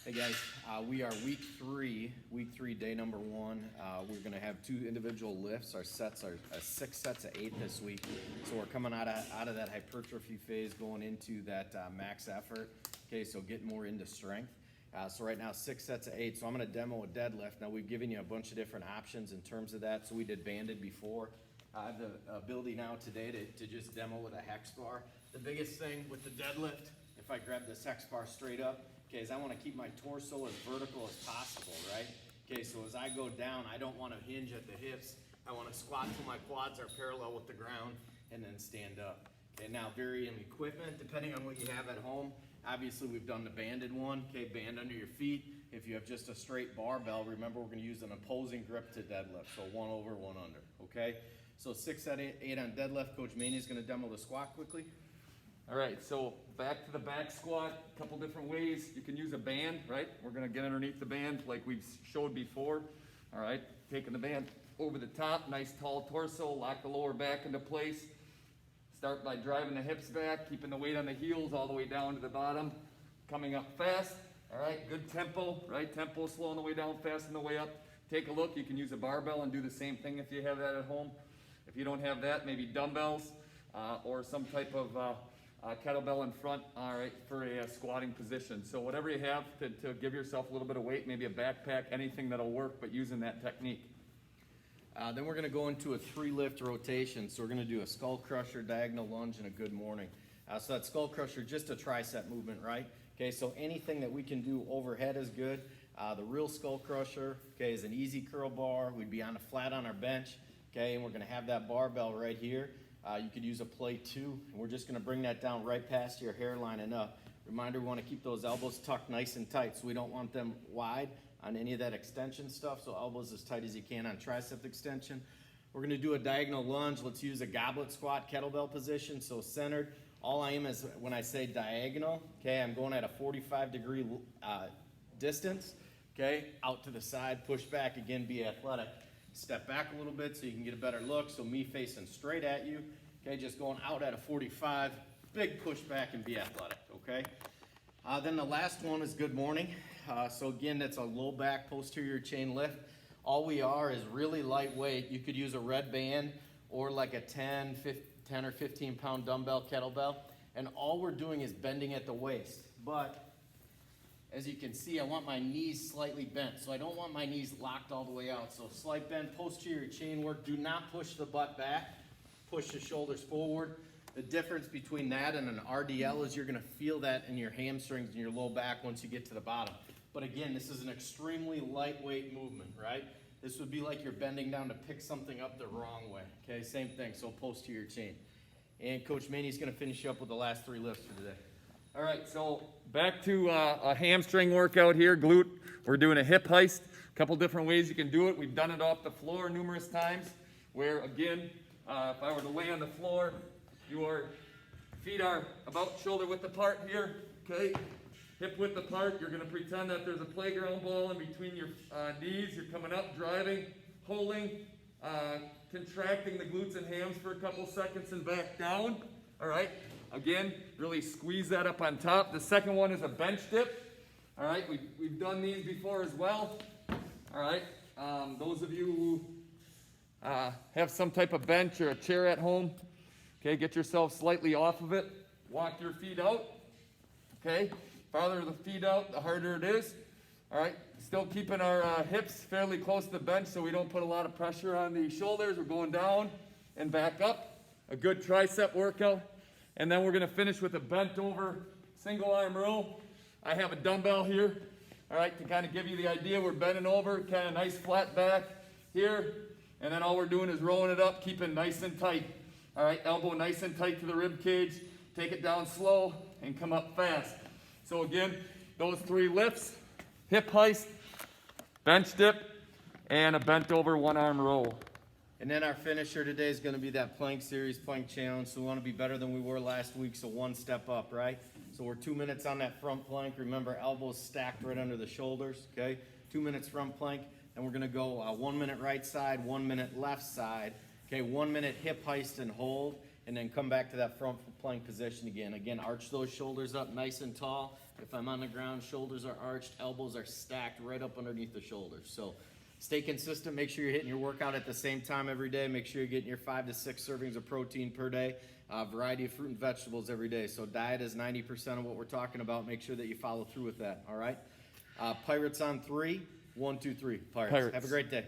Hey guys, we are week three, day number 1. We're going to have 2 individual lifts. Our sets are 6 sets of 8 this week. So we're coming out of that hypertrophy phase, going into that max effort. Okay, so getting more into strength. So right now 6 sets of 8. So I'm going to demo a deadlift. Now we've given you a bunch of different options in terms of that. So we did banded before. I have the ability now today to just demo with a hex bar. The biggest thing with the deadlift, if I grab this hex bar straight up, okay, is I want to keep my torso as vertical as possible, right? Okay, so as I go down, I don't want to hinge at the hips. I want to squat till my quads are parallel with the ground and then stand up. Okay, now varying equipment, depending on what you have at home. Obviously, we've done the banded one, okay, band under your feet. If you have just a straight barbell, remember we're going to use an opposing grip to deadlift, so 1 over, 1 under, okay? So 6 out of 8 on deadlift. Coach Maney is going to demo the squat quickly. All right, so back to the back squat, a couple different ways. You can use a band, right? We're gonna get underneath the band like we've showed before. All right, taking the band over the top, nice tall torso, lock the lower back into place. Start by driving the hips back, keeping the weight on the heels all the way down to the bottom. Coming up fast, all right, good tempo, right? Tempo slow on the way down, fast on the way up. Take a look, you can use a barbell and do the same thing if you have that at home. If you don't have that, maybe dumbbells or some type of kettlebell in front, all right, for a squatting position. So whatever you have to give yourself a little bit of weight, maybe a backpack, anything that'll work, but using that technique. Then we're going to go into a 3 lift rotation. So we're going to do a skull crusher, diagonal lunge, and a good morning. So that skull crusher, just a tricep movement, right? Okay, so anything that we can do overhead is good. The real skull crusher, okay, is an easy curl bar. We'd be on a flat on our bench, okay, and we're going to have that barbell right here. You could use a plate too, and we're just going to bring that down right past your hairline and up. Reminder, we want to keep those elbows tucked nice and tight, so we don't want them wide on any of that extension stuff, so elbows as tight as you can on tricep extension. We're going to do a diagonal lunge. Let's use a goblet squat kettlebell position, so centered. All I am is when I say diagonal, okay, I'm going at a 45-degree distance, okay, out to the side, push back, again, be athletic. Step back a little bit so you can get a better look. So me facing straight at you. Okay, just going out at a 45. Big push back and be athletic, okay? Then the last one is good morning. So again, that's a low back posterior chain lift. All we are is really lightweight. You could use a red band or like a 10 or 15 pound dumbbell kettlebell. And all we're doing is bending at the waist. But as you can see, I want my knees slightly bent, so I don't want my knees locked all the way out. So slight bend, posterior chain work. Do not push the butt back. Push the shoulders forward. The difference between that and an RDL is you're going to feel that in your hamstrings and your low back once you get to the bottom. But again, this is an extremely lightweight movement, right? This would be like you're bending down to pick something up the wrong way. Okay, same thing, so posterior chain. And Coach Maney's going to finish up with the last 3 lifts for today. All right, so back to a hamstring workout here, glute. We're doing a hip heist. A couple different ways you can do it. We've done it off the floor numerous times, where again, if I were to lay on the floor, your feet are about shoulder width apart here, okay? Hip width apart. You're gonna pretend that there's a playground ball in between your knees. You're coming up, driving, holding, contracting the glutes and hams for a couple seconds and back down, all right? Again, really squeeze that up on top. The second one is a bench dip. All right, we've done these before as well. All right, those of you who have some type of bench or a chair at home, okay, get yourself slightly off of it. Walk your feet out, okay? Farther the feet out, the harder it is. All right, still keeping our hips fairly close to the bench so we don't put a lot of pressure on the shoulders. We're going down and back up. A good tricep workout. And then we're going to finish with a bent over single arm row. I have a dumbbell here, all right, to kind of give you the idea. We're bending over, kind of nice flat back here. And then all we're doing is rolling it up, keeping nice and tight. All right, elbow nice and tight to the rib cage. Take it down slow and come up fast. So again, those 3 lifts, hip heist, bench dip, and a bent over 1 arm row. And then our finisher today is going to be that plank series, plank challenge. So we want to be better than we were last week, so 1 step up, right? So we're 2 minutes on that front plank. Remember, elbows stacked right under the shoulders, okay? 2 minutes front plank. And we're going to go 1 minute right side, 1 minute left side. Okay, 1 minute hip heist and hold. and then come back to that front plank position again. Again, arch those shoulders up nice and tall. If I'm on the ground, shoulders are arched, elbows are stacked right up underneath the shoulders. So stay consistent. Make sure you're hitting your workout at the same time every day. Make sure you're getting your 5 to 6 servings of protein per day. Variety of fruit and vegetables every day. So diet is 90% of what we're talking about. Make sure that you follow through with that, all right? Pirates on 3. 1, 2, 3. Pirates. Pirates. Have a great day.